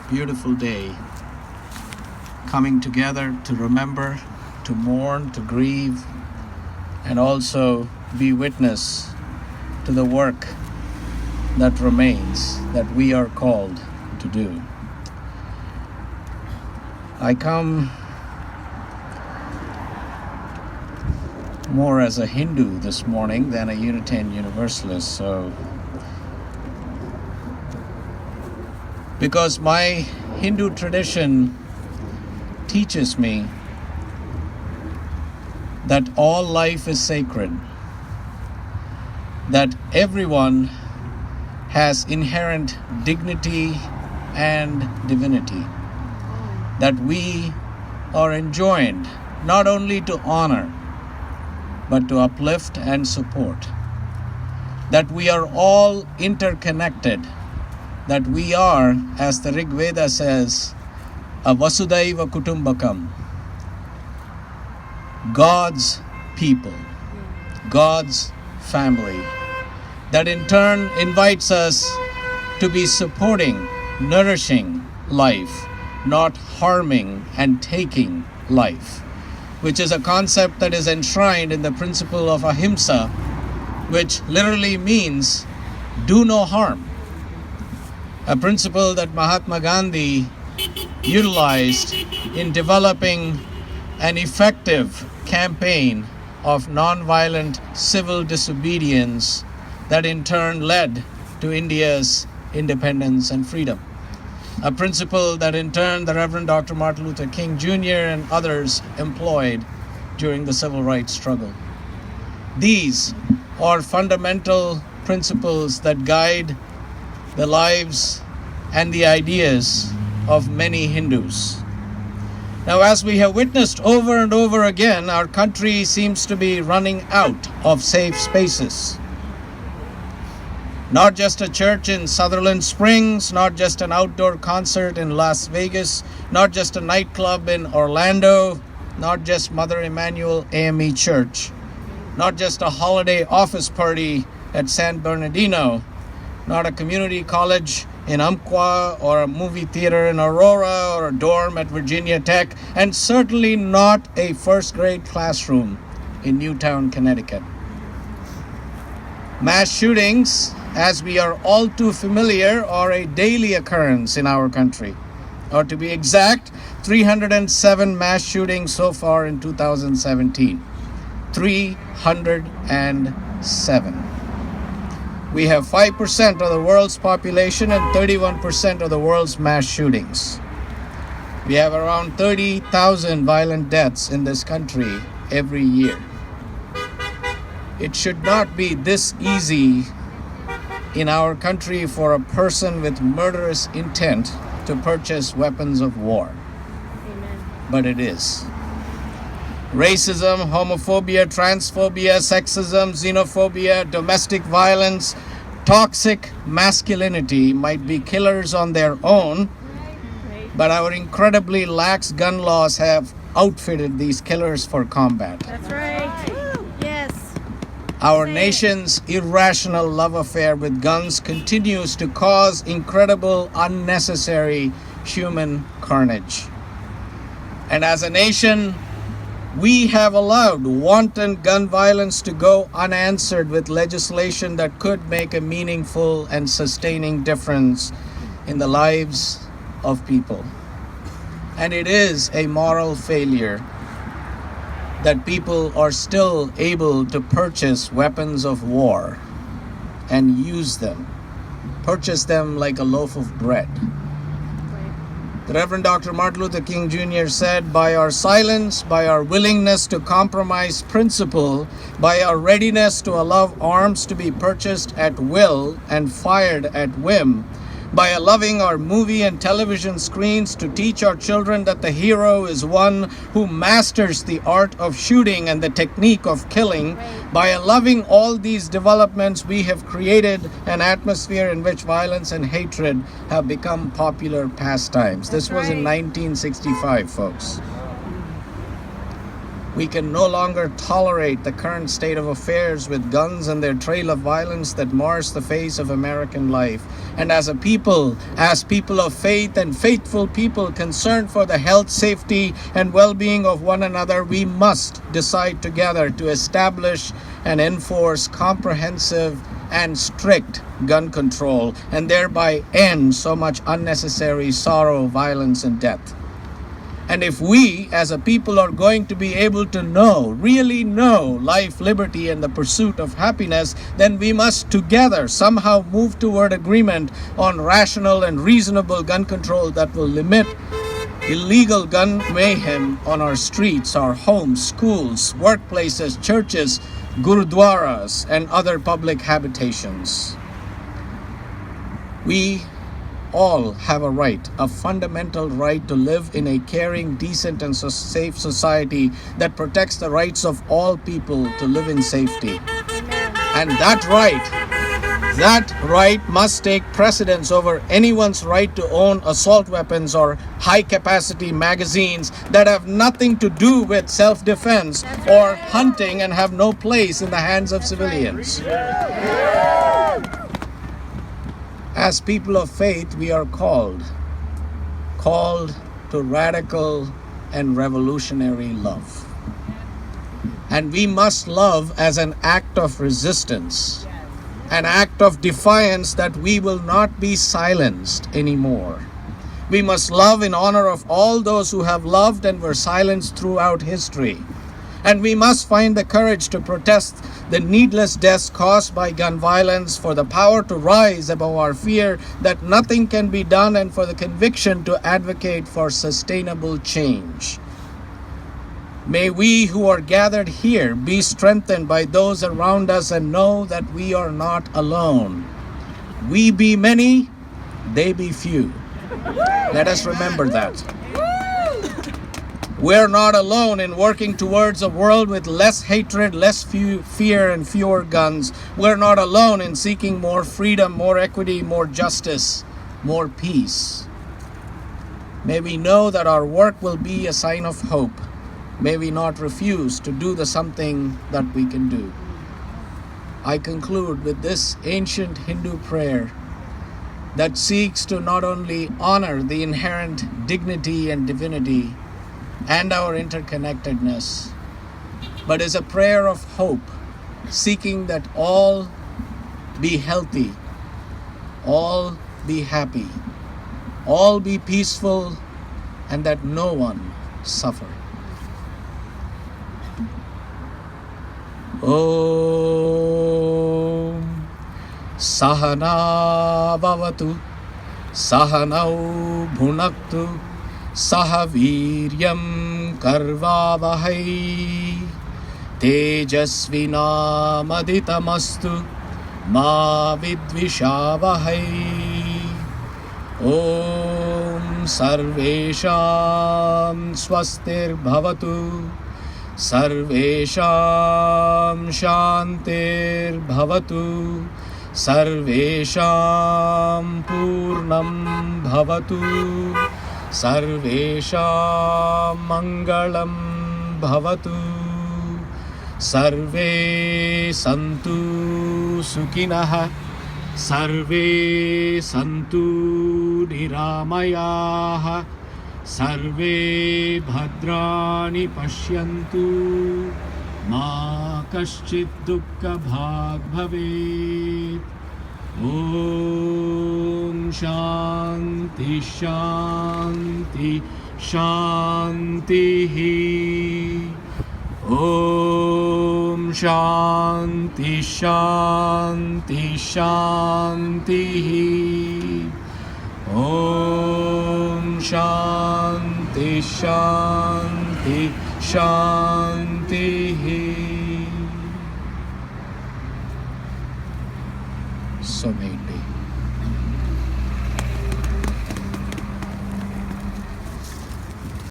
beautiful day, coming together to remember, to mourn, to grieve, and also be witness to the work that remains, that we are called to do. I come more as a Hindu this morning than a Unitarian Universalist, because my Hindu tradition teaches me that all life is sacred, that everyone has inherent dignity and divinity, that we are enjoined not only to honor, but to uplift and support, that we are all interconnected, that we are, as the Rig Veda says, a Vasudhaiva Kutumbakam, God's people, God's family, that in turn invites us to be supporting, nourishing life, not harming and taking life, which is a concept that is enshrined in the principle of ahimsa, which literally means do no harm. A principle that Mahatma Gandhi utilized in developing an effective campaign of nonviolent civil disobedience that in turn led to India's independence and freedom. A principle that in turn the Reverend Dr. Martin Luther King Jr. and others employed during the civil rights struggle. These are fundamental principles that guide the lives and the ideas of many Hindus. Now, as we have witnessed over and over again, our country seems to be running out of safe spaces. Not just a church in Sutherland Springs, not just an outdoor concert in Las Vegas, not just a nightclub in Orlando, not just Mother Emanuel AME Church, not just a holiday office party at San Bernardino, not a community college in Umpqua or a movie theater in Aurora or a dorm at Virginia Tech, and certainly not a first grade classroom in Newtown, Connecticut. Mass shootings, as we are all too familiar, are a daily occurrence in our country. Or to be exact, 307 mass shootings so far in 2017. 307. We have 5% of the world's population and 31% of the world's mass shootings. We have around 30,000 violent deaths in this country every year. It should not be this easy in our country for a person with murderous intent to purchase weapons of war. Amen. But it is. Racism, homophobia, transphobia, sexism, xenophobia, domestic violence, toxic masculinity might be killers on their own, but our incredibly lax gun laws have outfitted these killers for combat. That's right. Yes. Our nation's irrational love affair with guns continues to cause incredible, unnecessary human carnage. And as a nation, we have allowed wanton gun violence to go unanswered with legislation that could make a meaningful and sustaining difference in the lives of people. And it is a moral failure that people are still able to purchase weapons of war and use them, purchase them like a loaf of bread. The Reverend Dr. Martin Luther King Jr. said, by our silence, by our willingness to compromise principle, by our readiness to allow arms to be purchased at will and fired at whim, by allowing our movie and television screens to teach our children that the hero is one who masters the art of shooting and the technique of killing, by allowing all these developments, we have created an atmosphere in which violence and hatred have become popular pastimes. This was in 1965, folks. We can no longer tolerate the current state of affairs with guns and their trail of violence that mars the face of American life. And as people of faith and faithful people concerned for the health, safety, and well-being of one another, we must decide together to establish and enforce comprehensive and strict gun control and thereby end so much unnecessary sorrow, violence, and death. And if we as a people are going to be able to really know life, liberty, and the pursuit of happiness, then we must together somehow move toward agreement on rational and reasonable gun control that will limit illegal gun mayhem on our streets, our homes, schools, workplaces, churches, gurudwaras, and other public habitations. We all have a right, a fundamental right to live in a caring, decent, and safe society that protects the rights of all people to live in safety. And that right must take precedence over anyone's right to own assault weapons or high-capacity magazines that have nothing to do with self-defense or hunting and have no place in the hands of civilians. As people of faith, we are called to radical and revolutionary love. And we must love as an act of resistance, an act of defiance that we will not be silenced anymore. We must love in honor of all those who have loved and were silenced throughout history. And we must find the courage to protest the needless deaths caused by gun violence, for the power to rise above our fear that nothing can be done, and for the conviction to advocate for sustainable change. May we who are gathered here be strengthened by those around us and know that we are not alone. We be many, they be few. Let us remember that. We're not alone in working towards a world with less hatred, less fear, and fewer guns. We're not alone in seeking more freedom, more equity, more justice, more peace. May we know that our work will be a sign of hope. May we not refuse to do the something that we can do. I conclude with this ancient Hindu prayer that seeks to not only honor the inherent dignity and divinity and our interconnectedness, but is a prayer of hope, seeking that all be healthy, all be happy, all be peaceful, and that no one suffer. Om Sahana Bhavatu Sahanau Bhunaktu Sahaviryam Karvavahai Tejasvinamaditamastु Ma Vidvishavahai. Om Sarvesham Swastir Bhavatu Sarvesham Shantir Bhavatu Sarvesham Purnam Bhavatu Sarvesham Mangalam Bhavatu Sarve Santu Sukinaha Sarve Santu Niramayaha Sarve Bhadrani Pashyantu Ma Kaschit Dukkha Bhag Bhavet. Om Shanti Shanti Shanti. Om Shanti Shanti Shanti. Om Shanti Shanti Shanti. So may it be.